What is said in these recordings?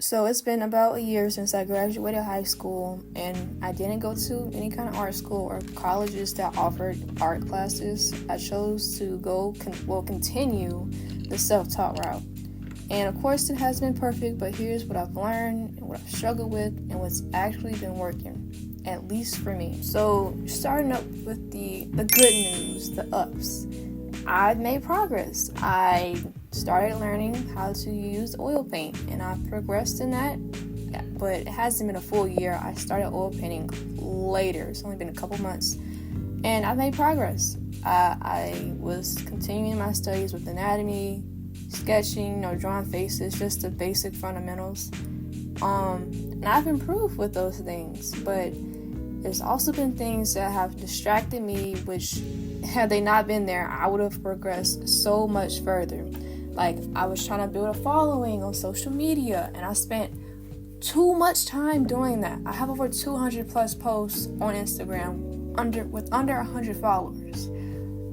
So it's been about a year since I graduated high school, and I didn't go to any kind of art school or colleges that offered art classes. I chose to continue the self-taught route. And of course, it has been perfect, but here's what I've learned and what I've struggled with and what's actually been working, at least for me. So starting up with the good news, the ups. I've made progress. I started learning how to use oil paint, and I've progressed in that, but it hasn't been a full year. I started oil painting later. It's only been a couple months, and I've made progress. I was continuing my studies with anatomy, sketching, drawing faces, just the basic fundamentals. And I've improved with those things, but there's also been things that have distracted me, which had they not been there, I would have progressed so much further. Like, I was trying to build a following on social media, and I spent too much time doing that. I have over 200 plus posts on Instagram with under 100 followers.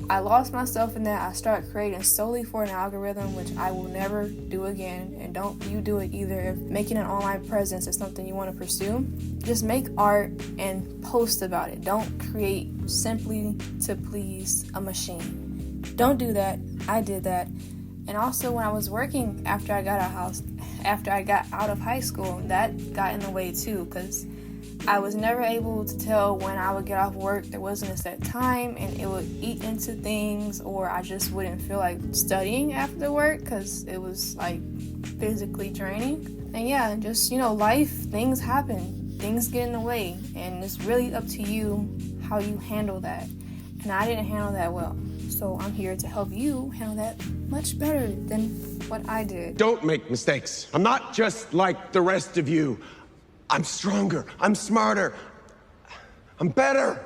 I lost myself in that. I started creating solely for an algorithm, which I will never do again. And don't you do it either. If making an online presence is something you want to pursue, just make art and post about it. Don't create simply to please a machine. Don't do that. I did that. And also, when I was working after I got out of high school, that got in the way too, because I was never able to tell when I would get off work. There wasn't a set time, and it would eat into things, or I just wouldn't feel like studying after work because it was like physically draining. And yeah, just life, things happen, things get in the way, and it's really up to you how you handle that. And I didn't handle that well, so I'm here to help you handle that much better than what I did. Don't make mistakes. I'm not just like the rest of you. I'm stronger. I'm smarter. I'm better.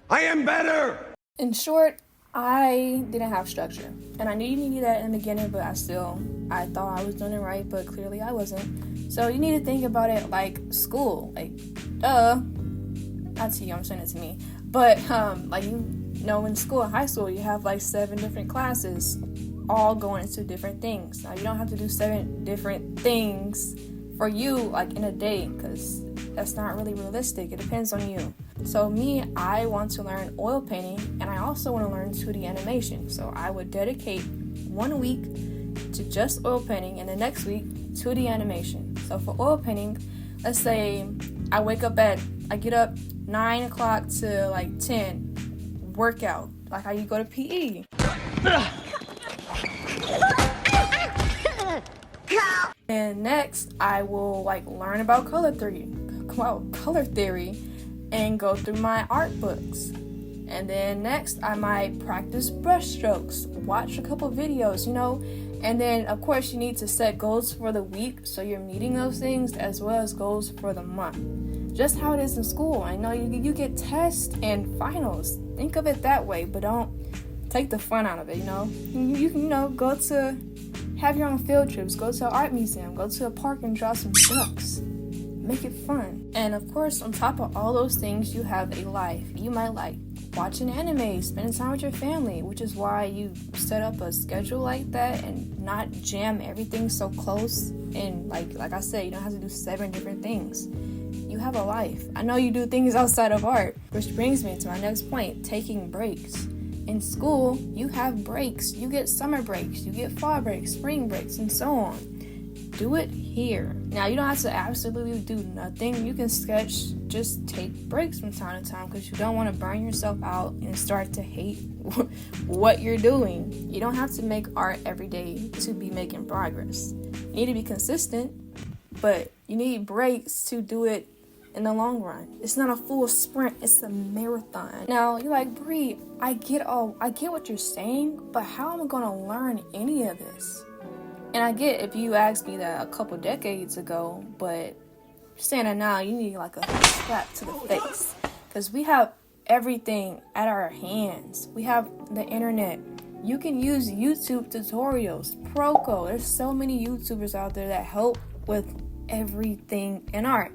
I am better. In short, I didn't have structure. And I knew you needed that in the beginning, but I thought I was doing it right, but clearly I wasn't. So you need to think about it like school. Like, duh. Not to you, I'm saying it to me. But, in school, in high school, you have 7 different classes, all going into different things. Now, you don't have to do 7 different things for you in a day, because that's not really realistic. It depends on you. So me, I want to learn oil painting, and I also want to learn 2D animation. So I would dedicate 1 week to just oil painting, and the next week 2D animation. So for oil painting, let's say I get up 9 o'clock to 10, workout, like how you go to PE. And next, I will learn about color theory, and go through my art books. And then next, I might practice brush strokes, watch a couple videos, And then, of course, you need to set goals for the week, so you're meeting those things, as well as goals for the month. Just how it is in school. I know you get tests and finals. Think of it that way, but don't take the fun out of it, You can, go to have your own field trips, go to an art museum, go to a park and draw some ducks. Make it fun. And of course, on top of all those things, you have a life. You might like watching anime, spending time with your family, which is why you set up a schedule like that and not jam everything so close. And like I said, you don't have to do 7 different things. You have a life. I know you do things outside of art, which brings me to my next point, taking breaks. In school, you have breaks. You get summer breaks, you get fall breaks, spring breaks, and so on. Do it here. Now, you don't have to absolutely do nothing. You can sketch, just take breaks from time to time, because you don't want to burn yourself out and start to hate what you're doing. You don't have to make art every day to be making progress. You need to be consistent, but you need breaks to do it in the long run. It's not a full sprint, it's a marathon. Now, you're like, Bree, I get what you're saying, but how am I gonna learn any of this? And I get if you asked me that a couple decades ago, but saying it now, you need a slap to the face. Because we have everything at our hands. We have the internet. You can use YouTube tutorials, Proko. There's so many YouTubers out there that help with everything in art.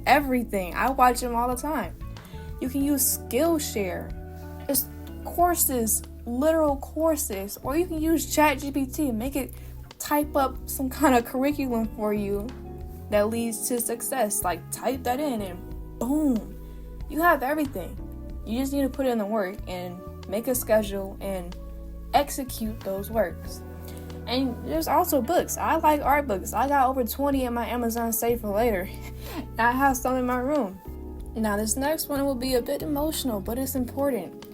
Everything. I watch them all the time. You can use Skillshare. There's courses, literal courses, or you can use ChatGPT and make it type up some kind of curriculum for you that leads to success. Like, type that in and boom, you have everything. You just need to put in the work and make a schedule and execute those works. And there's also books. I like art books. I got over 20 in my Amazon Save for Later. And I have some in my room. Now, this next one will be a bit emotional, but it's important.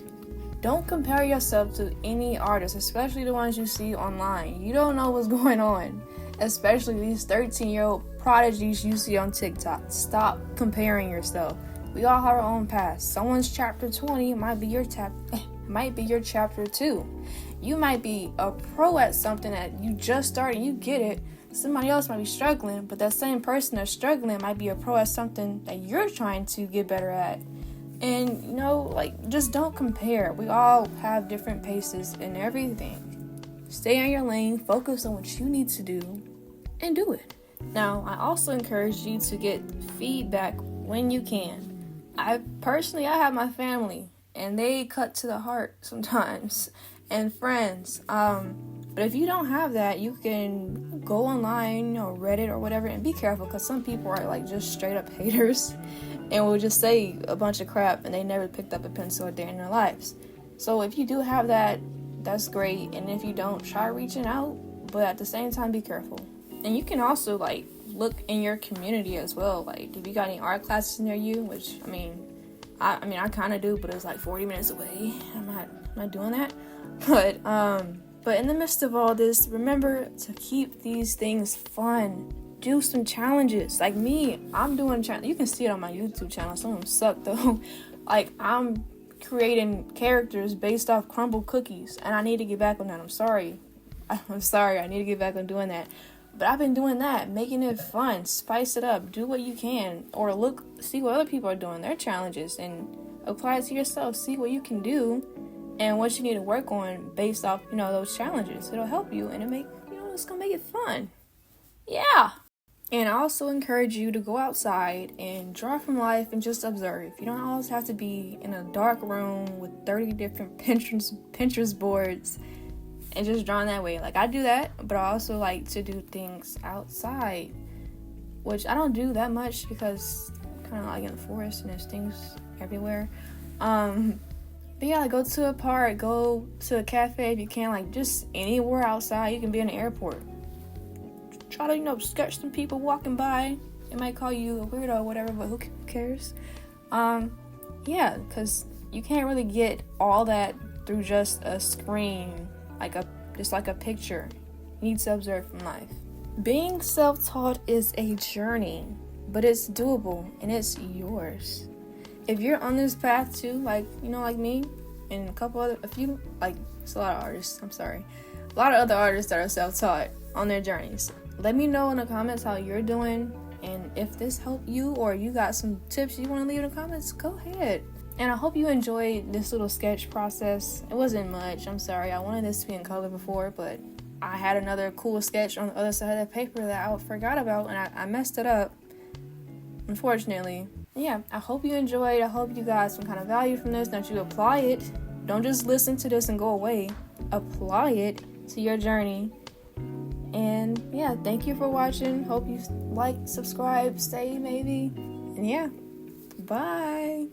Don't compare yourself to any artist, especially the ones you see online. You don't know what's going on, especially these 13-year-old prodigies you see on TikTok. Stop comparing yourself. We all have our own past. Someone's chapter 20 might be your chapter 2. You might be a pro at something that you just started, you get it. Somebody else might be struggling, but that same person that's struggling might be a pro at something that you're trying to get better at. And, you know, like, just don't compare. We all have different paces and everything. Stay in your lane, focus on what you need to do, and do it. Now, I also encourage you to get feedback when you can. I have my family, and they cut to the heart sometimes, and friends. But if you don't have that, you can go online, Reddit or whatever, and be careful, because some people are like just straight up haters and will just say a bunch of crap and they never picked up a pencil a day in their lives. So if you do have that, that's great. And if you don't, try reaching out, but at the same time, be careful. And you can also like look in your community as well. Like, if you got any art classes near you, which I kind of do, but it's like 40 minutes away. I'm not doing that. But in the midst of all this, remember to keep these things fun. Do some challenges. Like me, I'm doing challenges. You can see it on my YouTube channel. Some of them suck though. Like, I'm creating characters based off crumbled cookies, and I need to get back on that. I'm sorry. I need to get back on doing that. But I've been doing that, making it fun, spice it up, do what you can, or see what other people are doing, their challenges, and apply it to yourself. See what you can do and what you need to work on based off, those challenges. It'll help you, and it's gonna make it fun. Yeah. And I also encourage you to go outside and draw from life and just observe. You don't always have to be in a dark room with 30 different Pinterest boards and just drawing that way. Like, I do that, but I also like to do things outside, which I don't do that much because I'm kind of like in the forest and there's things everywhere. But yeah, like, go to a park, go to a cafe if you can, like, just anywhere outside. You can be in the airport. Try to, sketch some people walking by. They might call you a weirdo or whatever, but who cares? Yeah, because you can't really get all that through just a screen, like a picture. You need to observe from life. Being self-taught is a journey, but it's doable and it's yours. If you're on this path too, like me, and a lot of artists, a lot of other artists that are self-taught on their journeys. Let me know in the comments how you're doing, and if this helped you or you got some tips you want to leave in the comments, go ahead. And I hope you enjoyed this little sketch process. It wasn't much, I'm sorry. I wanted this to be in color before, but I had another cool sketch on the other side of the paper that I forgot about, and I messed it up, unfortunately. Yeah, I hope you enjoyed. I hope you got some kind of value from this, that you apply it. Don't just listen to this and go away. Apply it to your journey. And yeah, thank you for watching. Hope you like, subscribe, stay maybe. And yeah, bye.